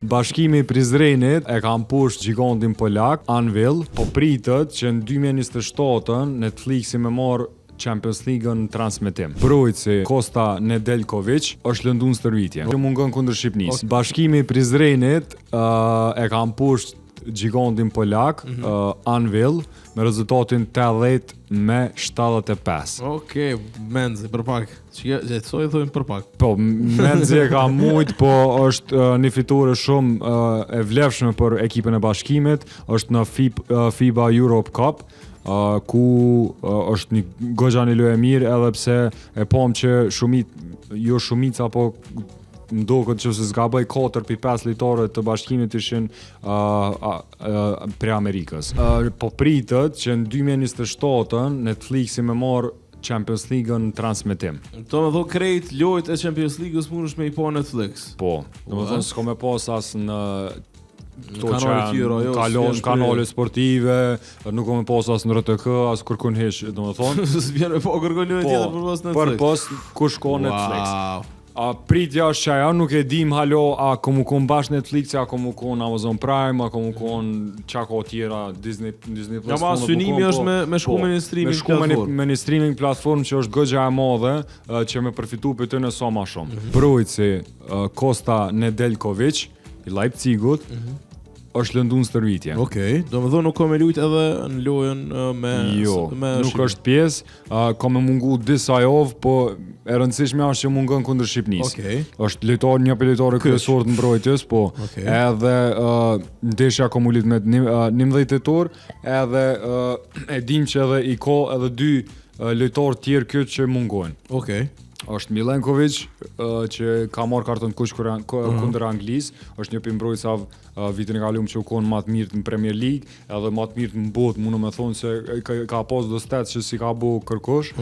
Bashkimi i Prizrenit e ka mpush gigantin polak, Anvil, po pritet që në 2027 Netflixi me marr Champions League-ën transmetim. Brojtësi Kosta Nedeljković është lënduar stërvitje. Që mungon kundër Shqipënisë. Bashkimi i Prizrenit e ka mpush gigantin polak, Anvil, me rezultatin 80-75. Okej, Menzi për pak. Që thojmë për pak. Po, Menzi e ka mujt, po është një fitore shumë e vlefshme për ekipën e bashkimit, është në FIBA Europe Cup, ku është një goxha një lojë e mirë, edhe pse e pam që shumica, po mdoket që se zgaboj 4-5 lojtarë të bashkimit ishin prej Amerikës. Po pritet që në 2027 Netflixi me marr Champions League-ën transmetim. Do me thonë krejt lojt e Champions League-ës mundesh me I pa Netflix. Po, do me thonë s'ko me pas as në kanale sportive, nuk me pas as në RTK, as kërkun hesh, do me thonë. S'bjen me pa kërkun një tjetër për pas Netflix. Për pas ku shko Netflix. Pritja është që ajo nuk e dim halo a komu kon bash Netflix, a komu kon Amazon Prime, a komu kon çako tjera Disney Plus. Ja, ma synimi është me shku me një streaming platform. Me një streaming platform që është goxha e madhe që me përfitu për të në sa ma shumë. Brojtësi Kosta Nedeljković I Leipzigut është lënduar stërvitje. Okej, do me thonë nuk ka me lujt edhe në lojën me nuk është pjesë, ka me mungu disa javë, po e rëndësishme është që mungon kundër Shqipënisë. Është një për lojtarë kryesor të mbrojtjes, po edhe ndeshja ka mu lit me 19 tetor, edhe e dim që edhe I ka edhe 2 lojtarë tjerë këtë që mungojnë. Është Milenković që ka marrë karton kuq kundër Anglisë, është një mbrojtësav vitin e kaluar që u kon më të mirë në Premier League, edhe më të mirë në botë, mundu me thonë se ka pas do stats që si ka bu kërkosh.